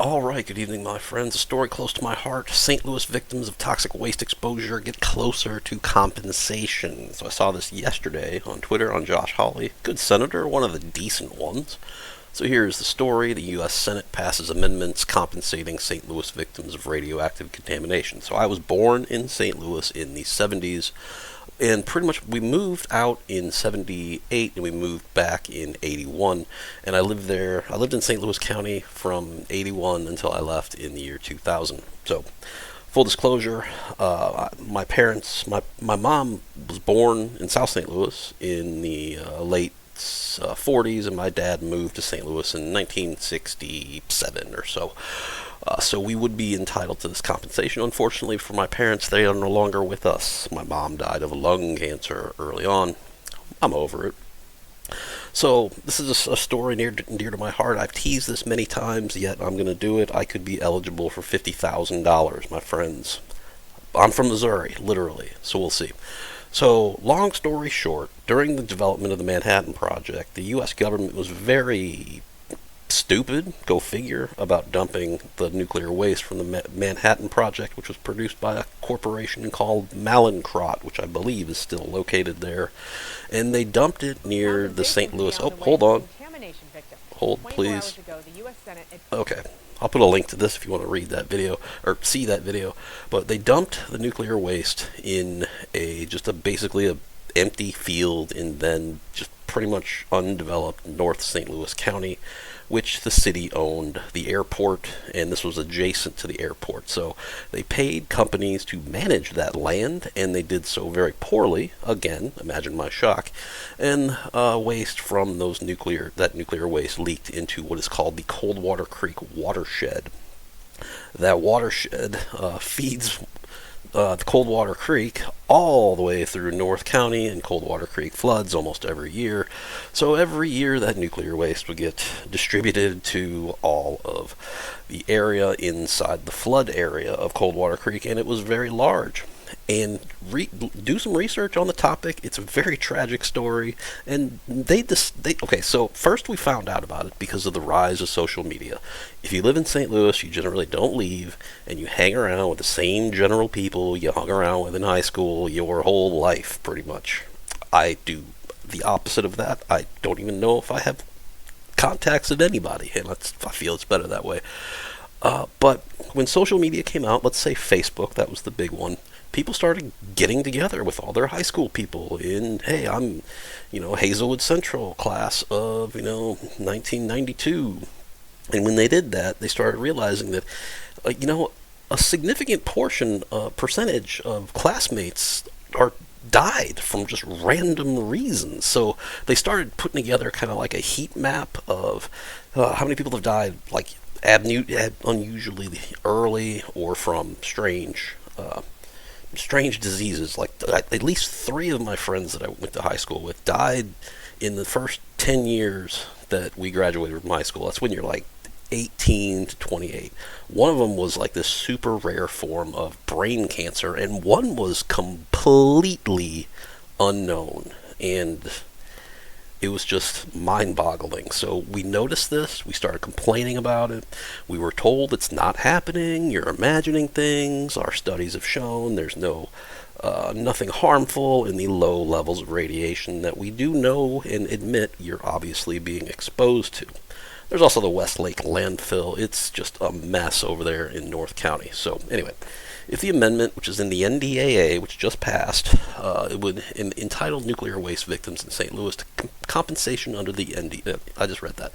All right, good evening, my friends. A story close to my heart. St. Louis victims of toxic waste exposure get closer to compensation. So I saw this yesterday on Twitter on Josh Hawley. Good senator, one of the decent ones. So here's the story. The U.S. Senate passes amendments compensating St. Louis victims of radioactive contamination. So I was born in St. Louis in the 70s, and pretty much we moved out in 78 and we moved back in 81, and I lived in St. Louis County from 81 until I left in the year 2000. So full disclosure, my mom was born in South St. Louis in the late 40s, and my dad moved to St. Louis in 1967 or so. So we would be entitled to this compensation. Unfortunately for my parents, they are no longer with us. My mom died of lung cancer early on. I'm over it. So this is a story near to my heart. I've teased this many times, yet I'm going to do it. I could be eligible for $50,000, my friends. I'm from Missouri, literally, so we'll see. So, long story short, during the development of the Manhattan Project, the U.S. government was very stupid, go figure, about dumping the nuclear waste from the Manhattan Project, which was produced by a corporation called Mallinckrodt, which I believe is still located there. And they dumped it near the St. Louis... Oh, hold on. Hold, please. Okay. I'll put a link to this if you want to read that video or see that video. But they dumped the nuclear waste in basically a empty field in then just pretty much undeveloped North St. Louis County, which the city owned the airport, and this was adjacent to the airport. So they paid companies to manage that land, and they did so very poorly. Again, imagine my shock. And waste from that nuclear waste leaked into what is called the Coldwater Creek watershed. That watershed feeds the Coldwater Creek all the way through North County, and Coldwater Creek floods almost every year. So every year that nuclear waste would get distributed to all of the area inside the flood area of Coldwater Creek, and it was very large. And do some research on the topic. It's a very tragic story. And okay, so first we found out about it because of the rise of social media. If you live in St. Louis, you generally don't leave, and you hang around with the same general people you hung around with in high school your whole life, pretty much. I do the opposite of that. I don't even know if I have contacts with anybody, and I feel it's better that way. But when social media came out, let's say Facebook, that was the big one, people started getting together with all their high school people in, hey, I'm, Hazelwood Central class of, 1992. And when they did that, they started realizing that, a significant percentage of classmates died from just random reasons. So they started putting together kind of like a heat map of how many people have died, like unusually early or from strange diseases. Like at least 3 of my friends that I went to high school with died in the first 10 years that we graduated from high school. That's when you're like 18 to 28. One of them was like this super rare form of brain cancer, and one was completely unknown, and it was just mind-boggling. So we noticed this, we started complaining about it, we were told it's not happening, you're imagining things, our studies have shown there's nothing harmful in the low levels of radiation that we do know and admit you're obviously being exposed to. There's also the Westlake landfill. It's just a mess over there in North County. So anyway, if the amendment, which is in the NDAA, which just passed, it would entitle nuclear waste victims in St. Louis to compensation under the NDAA. I just read that.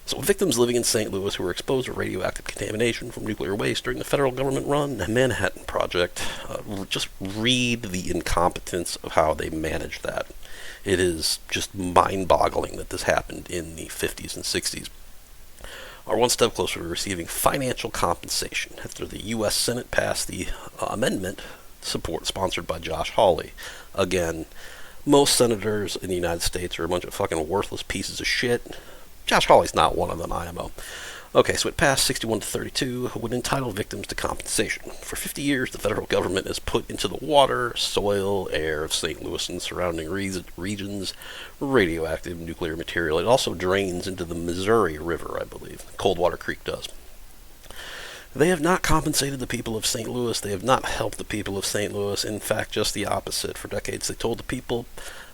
So victims living in St. Louis who were exposed to radioactive contamination from nuclear waste during the federal government-run Manhattan Project, just read the incompetence of how they managed that. It is just mind-boggling that this happened in the 50s and 60s. Are one step closer to receiving financial compensation after the U.S. Senate passed the amendment sponsored by Josh Hawley. Again, most senators in the United States are a bunch of fucking worthless pieces of shit. Josh Hawley's not one of them, IMO. Okay, so it passed 61 to 32, would entitle victims to compensation. For 50 years, the federal government has put into the water, soil, air of St. Louis and surrounding regions radioactive nuclear material. It also drains into the Missouri River, I believe. Coldwater Creek does. They have not compensated the people of St. Louis. They have not helped the people of St. Louis. In fact, just the opposite. For decades, they told the people,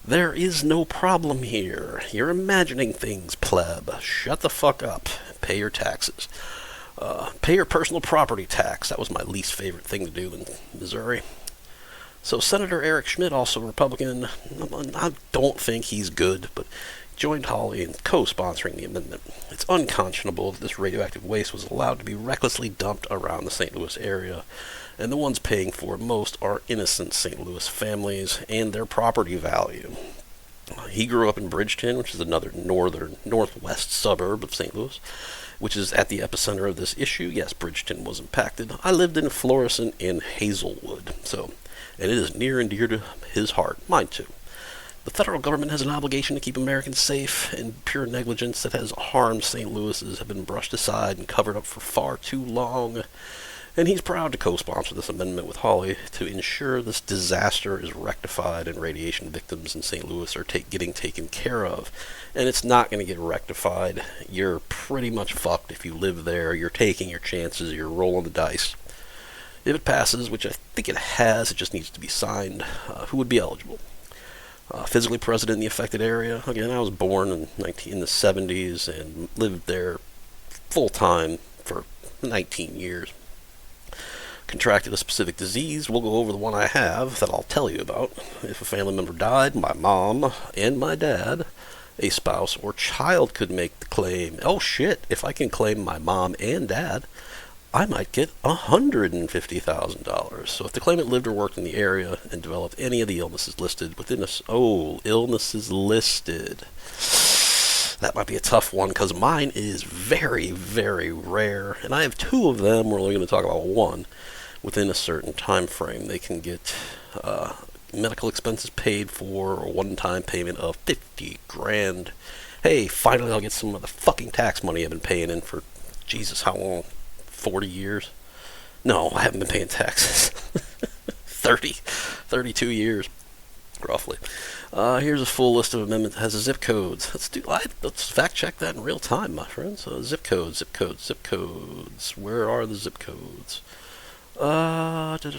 there is no problem here. You're imagining things, pleb. Shut the fuck up. Pay your taxes. Pay your personal property tax. That was my least favorite thing to do in Missouri. So Senator Eric Schmidt, also Republican, I don't think he's good, but joined Hawley in co-sponsoring the amendment. It's unconscionable that this radioactive waste was allowed to be recklessly dumped around the St. Louis area, and the ones paying for it most are innocent St. Louis families and their property value. He grew up in Bridgeton, which is another northwest suburb of St. Louis, which is at the epicenter of this issue. Yes, Bridgeton was impacted. I lived in Florissant and Hazelwood, and it is near and dear to his heart. Mine too. The federal government has an obligation to keep Americans safe, and pure negligence that has harmed St. Louis's have been brushed aside and covered up for far too long. And he's proud to co-sponsor this amendment with Hawley to ensure this disaster is rectified and radiation victims in St. Louis are getting taken care of. And it's not going to get rectified. You're pretty much fucked if you live there. You're taking your chances. You're rolling the dice. If it passes, which I think it has, it just needs to be signed. Who would be eligible? Physically present in the affected area. Again, I was born in the 70s and lived there full-time for 19 years. Contracted a specific disease. We'll go over the one I have that I'll tell you about. If a family member died, my mom and my dad, a spouse or child could make the claim. Oh shit, if I can claim my mom and dad, I might get $150,000. So if the claimant lived or worked in the area and developed any of the illnesses listed within illnesses listed. That might be a tough one because mine is very, very rare, and I have two of them. We're only going to talk about one. Within a certain time frame, they can get medical expenses paid for, a one-time payment of $50,000. Hey, finally I'll get some of the fucking tax money I've been paying in for, Jesus, how long? 40 years? No, I haven't been paying taxes. 32 years, roughly. Here's a full list of amendments that has the zip codes. Let's fact check that in real time, my friends. Zip codes. Where are the zip codes? Myeloma.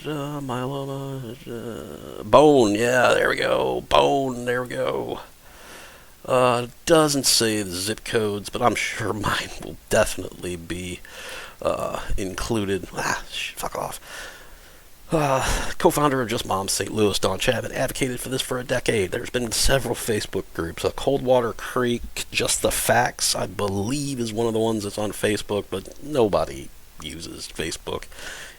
Bone, yeah, there we go. Bone, there we go. Doesn't say the zip codes, but I'm sure mine will definitely be included. Fuck off. Co-founder of Just Moms St. Louis, Don Chapman, advocated for this for a decade. There's been several Facebook groups. Coldwater Creek, Just the Facts, I believe, is one of the ones that's on Facebook, but nobody uses Facebook.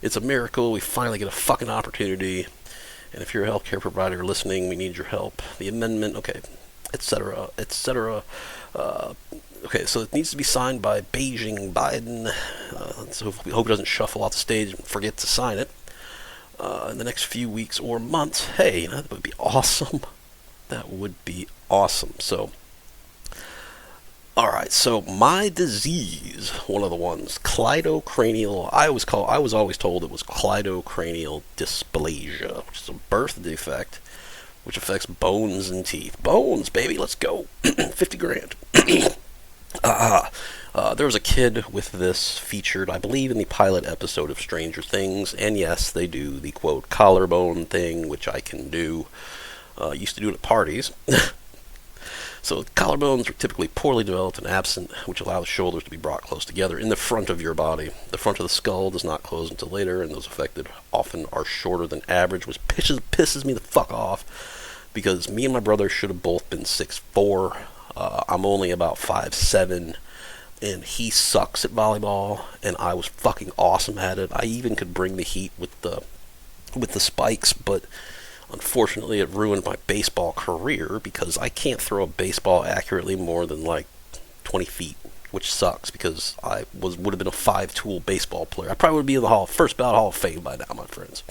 It's a miracle. We finally get a fucking opportunity. And if you're a healthcare provider listening, we need your help. The amendment, okay, etc., etc. Okay, so it needs to be signed by Beijing Biden. So we hope it doesn't shuffle off the stage and forget to sign it in the next few weeks or months. Hey, that would be awesome. That would be awesome. So, all right. So my disease, one of the ones, cleidocranial. I was always told it was cleidocranial dysplasia, which is a birth defect which affects bones and teeth. Bones, baby, let's go. $50,000. There was a kid with this featured, I believe, in the pilot episode of Stranger Things, and yes, they do the, quote, collarbone thing, which I can do. Used to do it at parties. So collarbones are typically poorly developed and absent, which allow the shoulders to be brought close together in the front of your body. The front of the skull does not close until later, and those affected often are shorter than average, which pisses me the fuck off, because me and my brother should have both been 6'4". I'm only about 5'7", and he sucks at volleyball, and I was fucking awesome at it. I even could bring the heat with the spikes, but unfortunately it ruined my baseball career because I can't throw a baseball accurately more than like 20 feet, which sucks because I would have been a 5-tool baseball player. I probably would be in the first ballot Hall of Fame by now, my friends.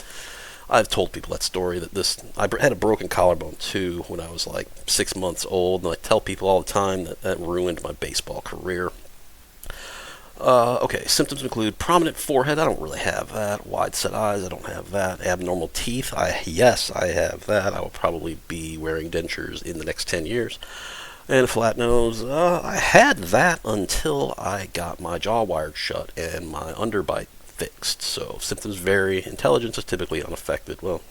I've told people that story, that I had a broken collarbone too when I was like 6 months old, and I tell people all the time that ruined my baseball career. Okay, symptoms include prominent forehead. I don't really have that. Wide set eyes. I don't have that. Abnormal teeth. Yes, I have that. I will probably be wearing dentures in the next 10 years. And a flat nose. I had that until I got my jaw wired shut and my underbite fixed. So symptoms vary. Intelligence is typically unaffected. Well,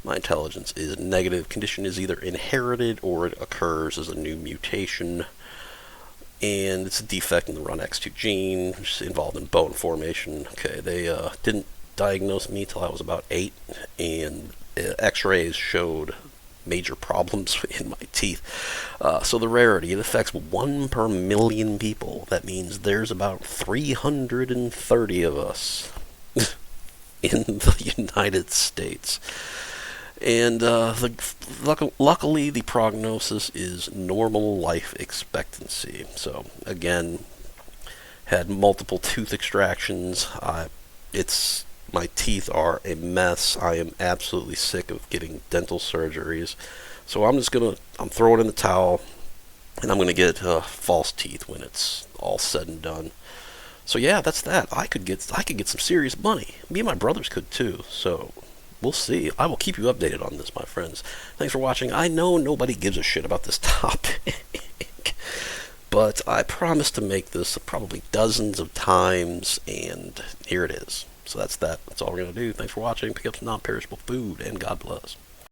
my intelligence is negative. Condition is either inherited or it occurs as a new mutation. And it's a defect in the RUNX2 gene, which is involved in bone formation. Okay, they didn't diagnose me till I was about 8, and x-rays showed major problems in my teeth. So the rarity, it affects 1 per million people. That means there's about 330 of us in the United States. And luckily, the prognosis is normal life expectancy. So again, had multiple tooth extractions. My teeth are a mess. I am absolutely sick of getting dental surgeries. So I'm throwing in the towel, and I'm gonna get false teeth when it's all said and done. So yeah, that's that. I could get some serious money. Me and my brothers could too. So we'll see. I will keep you updated on this, my friends. Thanks for watching. I know nobody gives a shit about this topic, but I promised to make this probably dozens of times, and here it is. So that's that. That's all we're going to do. Thanks for watching. Pick up some non-perishable food, and God bless.